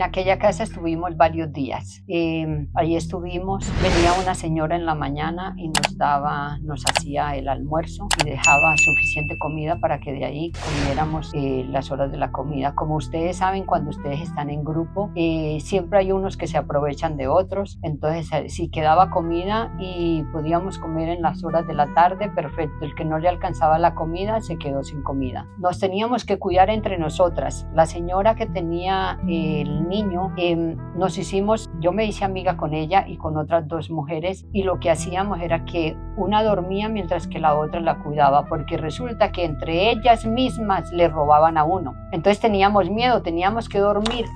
aquella casa estuvimos varios días. Ahí estuvimos, venía una señora en la mañana y nos hacía el almuerzo y dejaba suficiente comida para que de ahí comiéramos las horas de la comida. Como ustedes saben, cuando ustedes están en grupo, siempre hay unos que se aprovechan de otros. Entonces, si quedaba comida y podíamos comer en las horas de la tarde, perfecto. El que no le alcanzaba la comida se quedó sin comida. Nos teníamos que cuidar entre nosotras. La señora que tenía el niño, yo me hice amiga con ella y con otras dos mujeres, y lo que hacíamos era que una dormía mientras que la otra la cuidaba, porque resulta que entre ellas mismas le robaban a uno. Entonces teníamos miedo, teníamos que dormir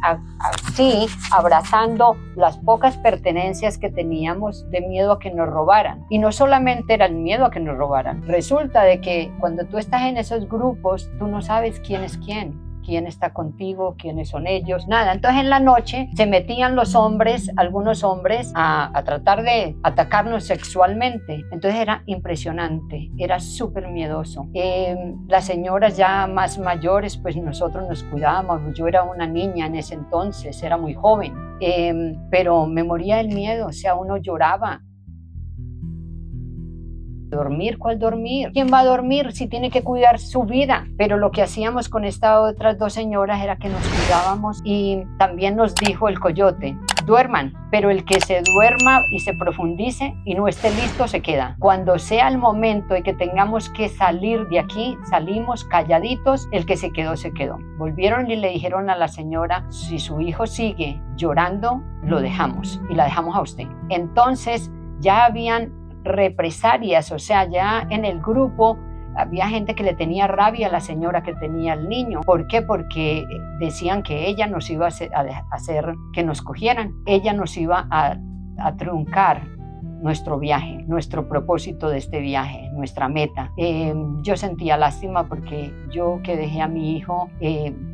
así, abrazando las pocas pertenencias que teníamos, de miedo a que nos robaran. Y no solamente era el miedo a que nos robaran, resulta de que cuando tú estás en esos grupos, tú no sabes quién es quién está contigo, quiénes son ellos, nada. Entonces en la noche se metían algunos hombres a tratar de atacarnos sexualmente. Entonces era impresionante, era súper miedoso. Las señoras ya más mayores, pues nosotros nos cuidábamos. Yo era una niña en ese entonces, era muy joven, pero me moría del miedo, o sea, uno lloraba. ¿Dormir? ¿Cuál dormir? ¿Quién va a dormir si tiene que cuidar su vida? Pero lo que hacíamos con estas otras dos señoras era que nos cuidábamos, y también nos dijo el coyote: duerman, pero el que se duerma y se profundice y no esté listo se queda. Cuando sea el momento de que tengamos que salir de aquí, salimos calladitos, el que se quedó, se quedó. Volvieron y le dijeron a la señora: si su hijo sigue llorando, lo dejamos y la dejamos a usted. Entonces ya habían represalias, o sea, ya en el grupo había gente que le tenía rabia a la señora que tenía el niño. ¿Por qué? Porque decían que ella nos iba a hacer que nos cogieran, ella nos iba a truncar nuestro viaje, nuestro propósito de este viaje, nuestra meta. Yo sentía lástima porque yo, que dejé a mi hijo,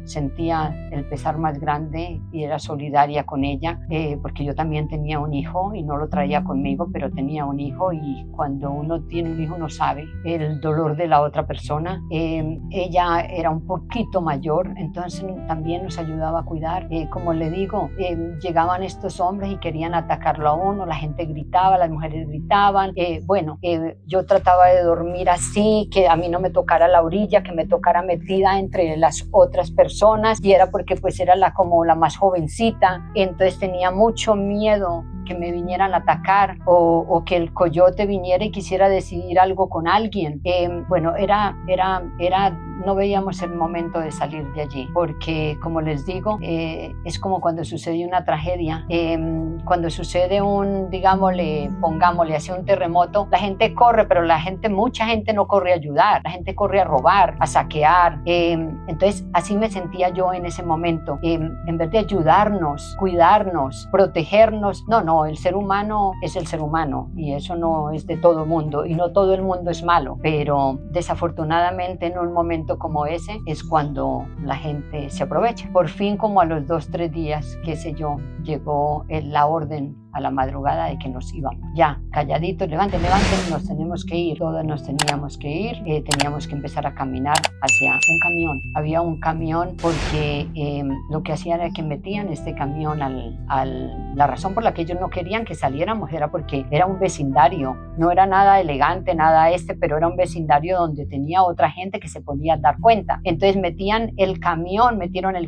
sentía el pesar más grande y era solidaria con ella, porque yo también tenía un hijo y no lo traía conmigo, pero tenía un hijo, y cuando uno tiene un hijo no sabe el dolor de la otra persona. Ella era un poquito mayor, entonces también nos ayudaba a cuidar. Como le digo, llegaban estos hombres y querían atacarlo a uno, la gente gritaba, las mujeres gritaban. Yo trataba de dormir así, que a mí no me tocara la orilla, que me tocara metida entre las otras personas, y era porque pues era como la más jovencita, entonces tenía mucho miedo que me vinieran a atacar, o que el coyote viniera y quisiera decidir algo con alguien. No veíamos el momento de salir de allí, porque, como les digo, es como cuando sucede una tragedia, cuando sucede pongámosle así, un terremoto, la gente corre, pero mucha gente no corre a ayudar, la gente corre a robar, a saquear. Entonces así me sentía yo en ese momento. En vez de ayudarnos, cuidarnos, protegernos, no, el ser humano es el ser humano, y eso no es de todo mundo, y no todo el mundo es malo, pero desafortunadamente en un momento como ese es cuando la gente se aprovecha. Por fin, como a los 2-3 días, qué sé yo, llegó la orden a la madrugada de que nos íbamos. Ya, calladitos, levanten, nos tenemos que ir. Todos nos teníamos que ir, teníamos que empezar a caminar hacia un camión. Había un camión porque lo que hacían era que metían este camión la razón por la que ellos no querían que saliéramos era porque era un vecindario, no era nada elegante, pero era un vecindario donde tenía otra gente que se podía dar cuenta. Entonces metieron el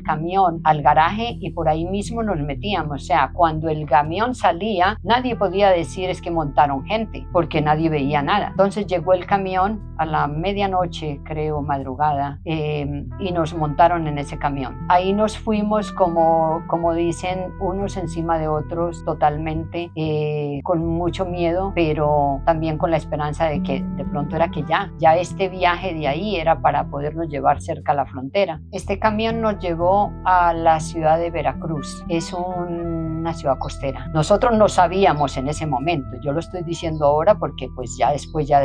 camión al garaje y por ahí mismo nos metíamos. O sea, cuando el camión salía, nadie podía decir es que montaron gente, porque nadie veía nada. Entonces llegó el camión a la medianoche, creo, madrugada, y nos montaron en ese camión. Ahí nos fuimos, como dicen, unos encima de otros, totalmente, con mucho miedo, pero también con la esperanza de que de pronto era que ya este viaje de ahí era para podernos llevar cerca a la frontera. Este camión nos llevó a la ciudad de Veracruz. Es una ciudad costera. Nosotros no sabíamos en ese momento, yo lo estoy diciendo ahora porque pues ya después ya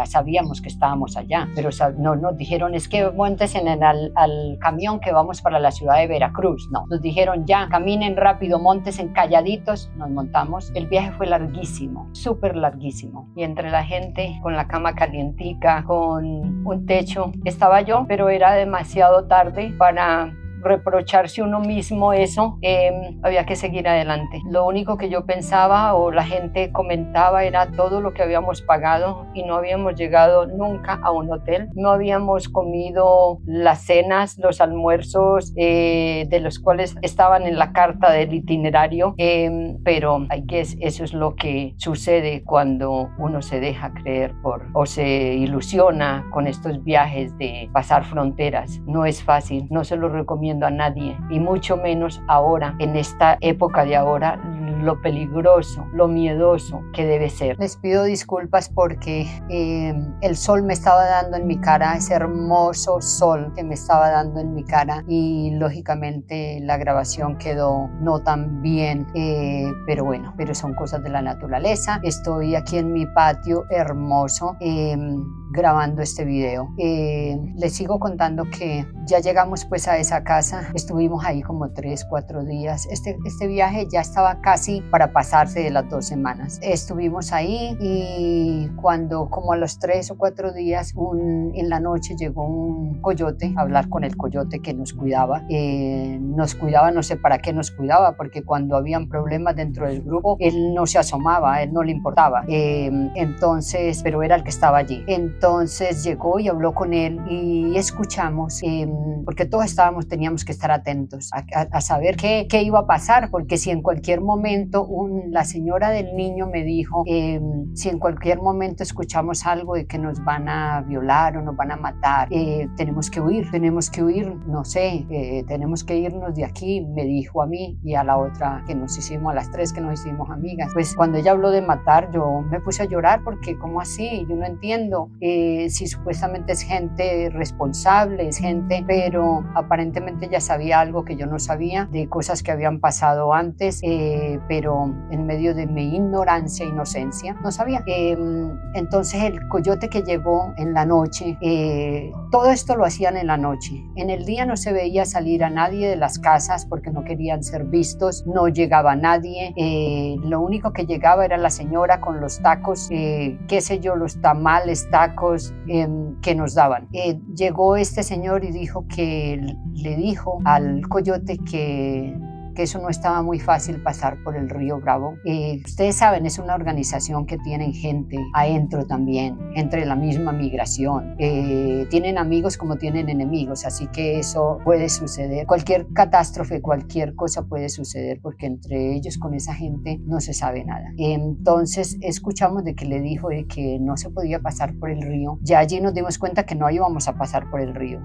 sabíamos que estábamos allá, pero no nos dijeron es que montes al camión que vamos para la ciudad de Veracruz. No, nos dijeron ya, caminen rápido, montes en calladitos. Nos montamos. El viaje fue larguísimo, súper larguísimo, y entre la gente con la cama calientica, con un techo, estaba yo, pero era demasiado tarde para reprocharse uno mismo eso, había que seguir adelante. Lo único que yo pensaba o la gente comentaba era todo lo que habíamos pagado y no habíamos llegado nunca a un hotel, no habíamos comido las cenas, los almuerzos de los cuales estaban en la carta del itinerario, pero eso es lo que sucede cuando uno se deja creer o se ilusiona con estos viajes de pasar fronteras. No es fácil, no se lo recomiendo a nadie y mucho menos ahora, en esta época de ahora, lo peligroso, lo miedoso que debe ser. Les pido disculpas porque el sol me estaba dando en mi cara, ese hermoso sol que me estaba dando en mi cara, y lógicamente la grabación quedó no tan bien, pero bueno, pero son cosas de la naturaleza. Estoy aquí en mi patio hermoso grabando este video. Les sigo contando que ya llegamos pues a esa casa, estuvimos ahí como 3-4 días. Este viaje ya estaba casi para pasarse de las 2 semanas. Estuvimos ahí y cuando como a los 3 o 4 días en la noche llegó un coyote a hablar con el coyote que nos cuidaba. No sé para qué nos cuidaba, porque cuando habían problemas dentro del grupo él no se asomaba, a él no le importaba. Entonces, pero era el que estaba allí. Entonces llegó y habló con él y escuchamos, porque todos teníamos que estar atentos a saber qué iba a pasar, porque si en cualquier momento la señora del niño me dijo, si en cualquier momento escuchamos algo de que nos van a violar o nos van a matar, tenemos que huir, no sé, tenemos que irnos de aquí, me dijo a mí y a la otra a las 3 que nos hicimos amigas. Pues cuando ella habló de matar, yo me puse a llorar porque ¿cómo así? Yo no entiendo. Si supuestamente es gente responsable, es gente, pero aparentemente ella sabía algo que yo no sabía, de cosas que habían pasado antes, pero en medio de mi ignorancia, inocencia, no sabía. Entonces el coyote que llegó en la noche, todo esto lo hacían en la noche. En el día no se veía salir a nadie de las casas porque no querían ser vistos, no llegaba nadie. Lo único que llegaba era la señora con los tacos, qué sé yo, los tamales, tacos que nos daban. Llegó este señor y le dijo al coyote que eso no estaba muy fácil pasar por el río Bravo. Ustedes saben, es una organización que tienen gente adentro también, entre la misma migración. Tienen amigos como tienen enemigos, así que eso puede suceder. Cualquier catástrofe, cualquier cosa puede suceder, porque entre ellos, con esa gente, no se sabe nada. Entonces escuchamos de que le dijo de que no se podía pasar por el río. Ya allí nos dimos cuenta que no íbamos a pasar por el río.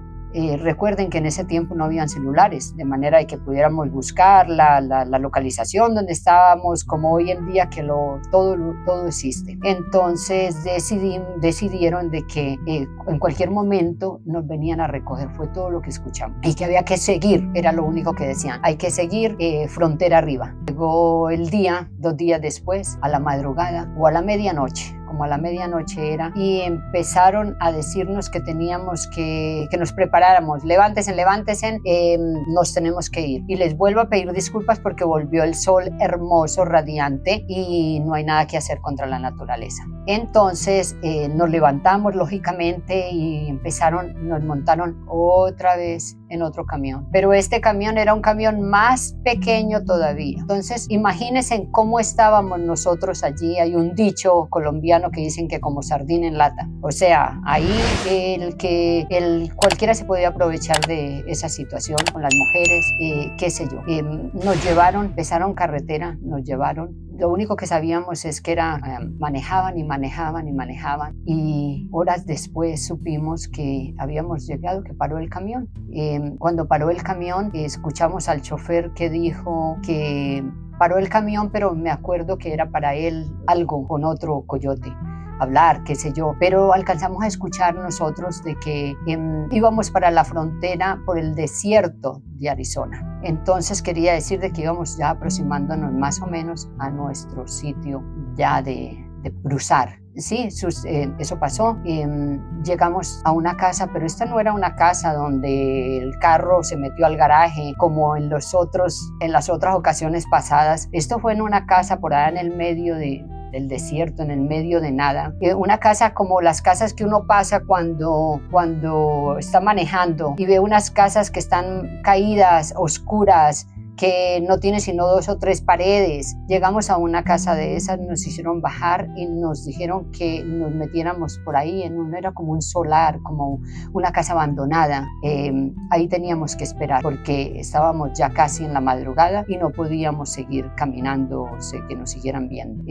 Recuerden que en ese tiempo no habían celulares, de manera de que pudiéramos buscar la localización donde estábamos, como hoy en día que todo existe. Entonces decidieron de que en cualquier momento nos venían a recoger, fue todo lo que escuchamos, y que había que seguir, era lo único que decían, hay que seguir frontera arriba. Llegó el día, 2 días después, a la madrugada o a la medianoche, como a la medianoche era, y empezaron a decirnos que teníamos que nos preparáramos, levántense, nos tenemos que ir. Y les vuelvo a pedir disculpas porque volvió el sol hermoso, radiante, y no hay nada que hacer contra la naturaleza. Entonces nos levantamos lógicamente y nos montaron otra vez en otro camión, pero este camión era un camión más pequeño todavía. Entonces imagínense en cómo estábamos nosotros allí. Hay un dicho colombiano que dicen que como sardina en lata, o sea, ahí cualquiera se podía aprovechar de esa situación con las mujeres, qué sé yo. Nos llevaron, empezaron carretera, nos llevaron. Lo único que sabíamos es que manejaban y horas después supimos que habíamos llegado, que paró el camión. Cuando paró el camión, escuchamos al chofer que dijo que paró el camión, pero me acuerdo que era para él algo con otro coyote, hablar, qué sé yo, pero alcanzamos a escuchar nosotros de que íbamos para la frontera por el desierto de Arizona. Entonces quería decir de que íbamos ya aproximándonos más o menos a nuestro sitio ya de cruzar. Sí, eso pasó. Llegamos a una casa, pero esta no era una casa donde el carro se metió al garaje como en las otras ocasiones pasadas. Esto fue en una casa por allá en el medio de del desierto, en el medio de nada. Una casa como las casas que uno pasa cuando está manejando y ve unas casas que están caídas, oscuras, que no tiene sino 2 o 3 paredes. Llegamos a una casa de esas, nos hicieron bajar y nos dijeron que nos metiéramos por ahí, era como un solar, como una casa abandonada. Ahí teníamos que esperar porque estábamos ya casi en la madrugada y no podíamos seguir caminando, que nos siguieran viendo.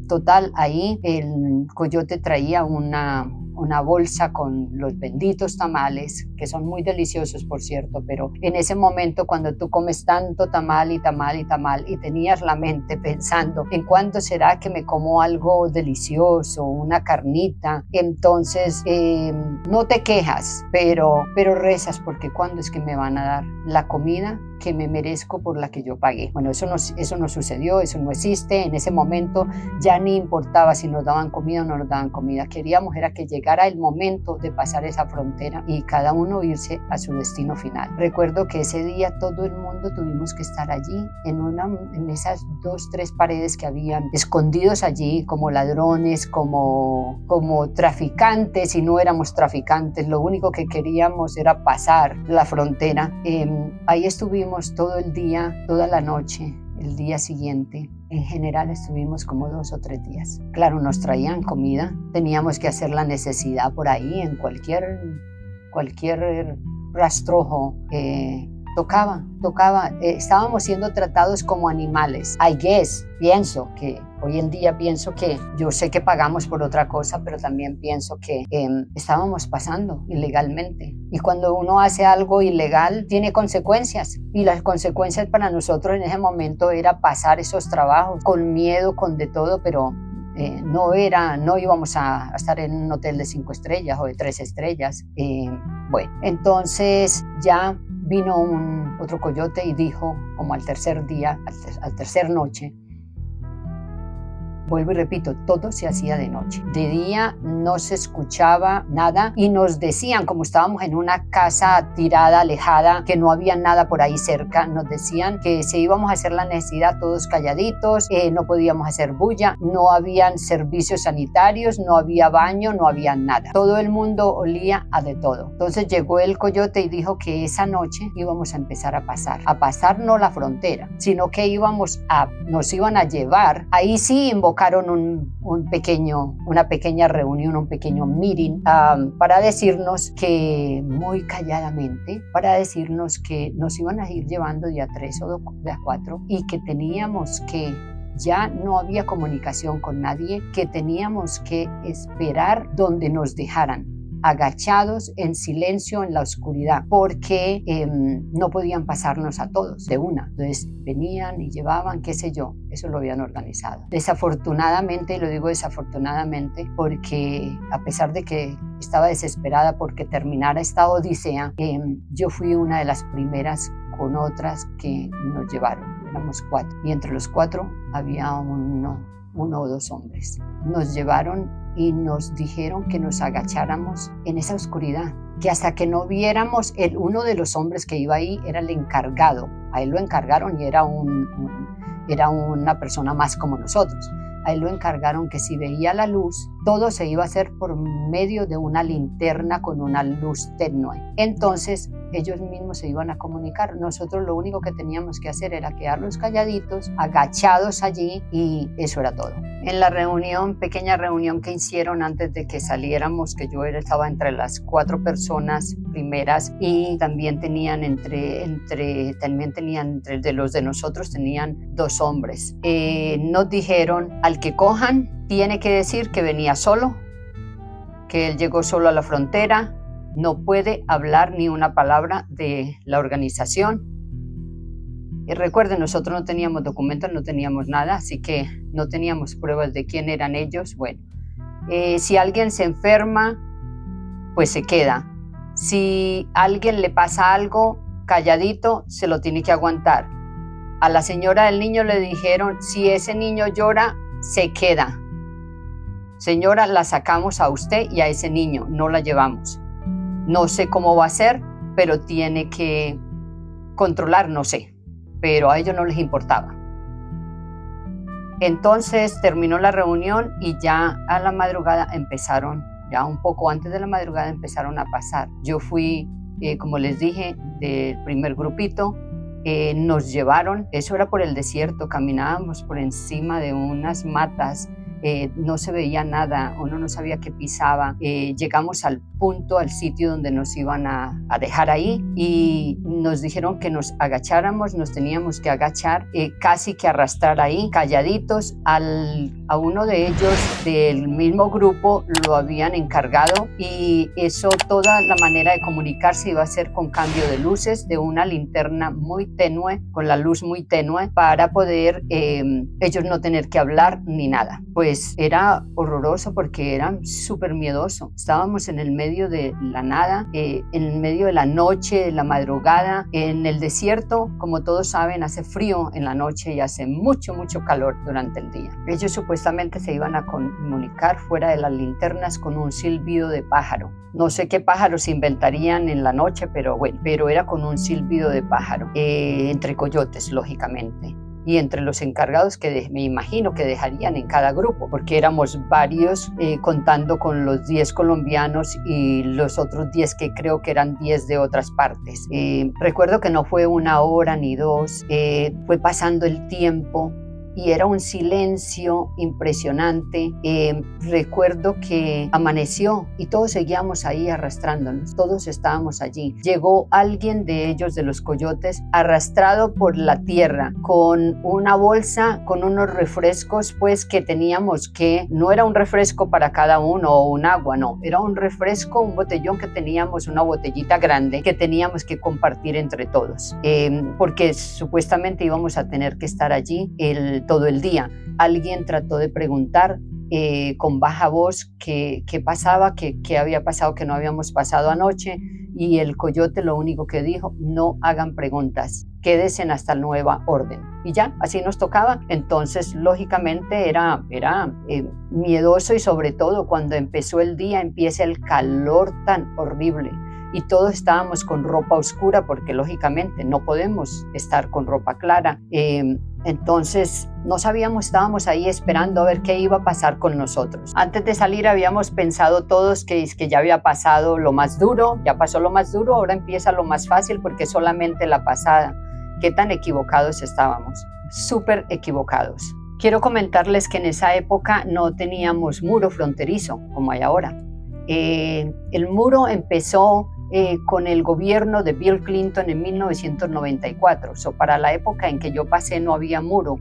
Total, ahí el coyote traía una bolsa con los benditos tamales, que son muy deliciosos, por cierto, pero en ese momento cuando tú comes tanto tamal y tamal y tamal y tenías la mente pensando en cuándo será que me como algo delicioso, una carnita, entonces no te quejas, pero rezas porque cuándo es que me van a dar la comida que me merezco por la que yo pagué. Bueno, eso no sucedió, eso no existe. En ese momento ya ni importaba si nos daban comida o no nos daban comida. Queríamos era que llegara el momento de pasar esa frontera y cada uno irse a su destino final. Recuerdo que ese día todo el mundo tuvimos que estar allí en esas 2, 3 paredes que habían escondidos allí como ladrones, como traficantes, y no éramos traficantes, lo único que queríamos era pasar la frontera. Ahí estuvimos todo el día, toda la noche, el día siguiente. En general estuvimos como 2 o 3 días. Claro, nos traían comida, teníamos que hacer la necesidad por ahí, en cualquier rastrojo. Tocaba. Estábamos siendo tratados como animales. Pienso que hoy en día yo sé que pagamos por otra cosa, pero también pienso que estábamos pasando ilegalmente. Y cuando uno hace algo ilegal, tiene consecuencias. Y las consecuencias para nosotros en ese momento era pasar esos trabajos con miedo, con de todo, pero no íbamos a estar en un hotel de 5 estrellas o de 3 estrellas. Bueno, entonces ya vino otro coyote y dijo, como al tercer día, al tercer noche, vuelvo y repito, todo se hacía de noche. De día no se escuchaba nada y nos decían, como estábamos en una casa tirada, alejada, que no había nada por ahí cerca, nos decían que si íbamos a hacer la necesidad todos calladitos, no podíamos hacer bulla, no habían servicios sanitarios, no había baño, no había nada. Todo el mundo olía a de todo. Entonces llegó el coyote y dijo que esa noche íbamos a empezar a pasar no la frontera, sino que nos iban a llevar. Ahí sí invocaron una pequeña reunión, un pequeño meeting, para decirnos que, muy calladamente, para decirnos que nos iban a ir llevando de a 3 o de a 4 y que teníamos que, ya no había comunicación con nadie, que teníamos que esperar donde nos dejaran, agachados en silencio en la oscuridad, porque no podían pasarnos a todos de una. Entonces venían y llevaban, qué sé yo, eso lo habían organizado. Desafortunadamente, y lo digo desafortunadamente, porque a pesar de que estaba desesperada porque terminara esta odisea, yo fui una de las primeras con otras que nos llevaron. Éramos 4 y entre los 4 había uno o 2 hombres. Nos llevaron y nos dijeron que nos agacháramos en esa oscuridad, que hasta que no viéramos, uno de los hombres que iba ahí era el encargado. A él lo encargaron y era una persona más como nosotros. A él lo encargaron que si veía la luz, todo se iba a hacer por medio de una linterna con una luz tenue. Entonces ellos mismos se iban a comunicar. Nosotros lo único que teníamos que hacer era quedarnos calladitos, agachados allí, y eso era todo. En la pequeña reunión que hicieron antes de que saliéramos, que yo estaba entre las 4 personas primeras, y también tenían entre de los de nosotros tenían 2 hombres. Nos dijeron, al que cojan tiene que decir que venía solo, que él llegó solo a la frontera, no puede hablar ni una palabra de la organización. Y recuerden, nosotros no teníamos documentos, no teníamos nada, así que no teníamos pruebas de quién eran ellos. Bueno, si alguien se enferma, pues se queda. Si a alguien le pasa algo, calladito, se lo tiene que aguantar. A la señora del niño le dijeron, si ese niño llora, se queda. Señora, la sacamos a usted y a ese niño, no la llevamos. No sé cómo va a ser, pero tiene que controlar, no sé. Pero a ellos no les importaba. Entonces terminó la reunión y ya a la madrugada empezaron, ya un poco antes de la madrugada empezaron a pasar. Yo fui, como les dije, del primer grupito. Nos llevaron, eso era por el desierto, caminábamos por encima de unas matas, no se veía nada, uno no sabía qué pisaba. Llegamos al punto, al sitio donde nos iban a dejar ahí y nos dijeron que nos agacháramos, nos teníamos que agachar, casi que arrastrar ahí, calladitos. A uno de ellos del mismo grupo lo habían encargado y eso, toda la manera de comunicarse iba a ser con cambio de luces, de una linterna muy tenue, con la luz muy tenue, para poder ellos no tener que hablar ni nada. Pues era horroroso porque era súper miedoso. Estábamos en el medio de la nada, en el medio de la noche, de la madrugada, en el desierto. Como todos saben, hace frío en la noche y hace mucho calor durante el día. Ellos supuestamente se iban a comunicar fuera de las linternas con un silbido de pájaro. No sé qué pájaros inventarían en la noche, pero bueno, pero era con un silbido de pájaro, entre coyotes, lógicamente. Y entre los encargados que me imagino que dejarían en cada grupo, porque éramos varios, contando con los 10 colombianos y los otros 10 que creo que eran 10 de otras partes. Recuerdo que no fue 1 hora ni 2, fue pasando el tiempo y era un silencio impresionante. Recuerdo que amaneció y todos seguíamos ahí arrastrándonos, todos estábamos allí. Llegó alguien de ellos, de los coyotes, arrastrado por la tierra con una bolsa, con unos refrescos, pues que teníamos que, no era un refresco para cada uno o un agua, no, era un refresco, un botellón que teníamos, una botellita grande que teníamos que compartir entre todos, porque supuestamente íbamos a tener que estar allí todo el día. Alguien trató de preguntar con baja voz qué pasaba, qué había pasado, que no habíamos pasado anoche, y el coyote lo único que dijo: no hagan preguntas, quédense hasta nueva orden. Y ya, así nos tocaba. Entonces, lógicamente era miedoso, y sobre todo cuando empezó el día, empieza el calor tan horrible. Y todos estábamos con ropa oscura porque lógicamente no podemos estar con ropa clara. Entonces no sabíamos, estábamos ahí esperando a ver qué iba a pasar con nosotros. Antes de salir habíamos pensado todos que ya había pasado lo más duro, ya pasó lo más duro, ahora empieza lo más fácil porque solamente la pasada. Qué tan equivocados estábamos, súper equivocados. Quiero comentarles que en esa época no teníamos muro fronterizo como hay ahora. El muro empezó con el gobierno de Bill Clinton en 1994. Para la época en que yo pasé no había muro,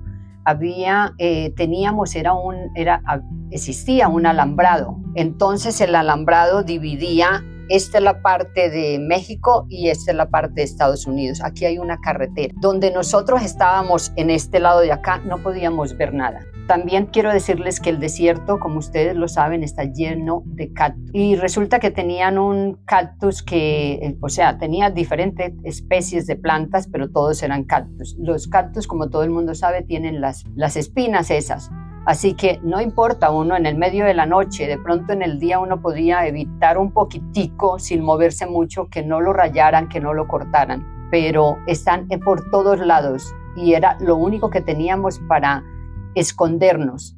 existía un alambrado. Entonces el alambrado dividía, esta es la parte de México y esta es la parte de Estados Unidos. Aquí hay una carretera. Donde nosotros estábamos en este lado de acá no podíamos ver nada. También quiero decirles que el desierto, como ustedes lo saben, está lleno de cactus. Y resulta que tenían un cactus que, tenía diferentes especies de plantas, pero todos eran cactus. Los cactus, como todo el mundo sabe, tienen las espinas esas. Así que no importa, uno en el medio de la noche, de pronto en el día uno podía evitar un poquitico, sin moverse mucho, que no lo rayaran, que no lo cortaran. Pero están por todos lados y era lo único que teníamos para escondernos.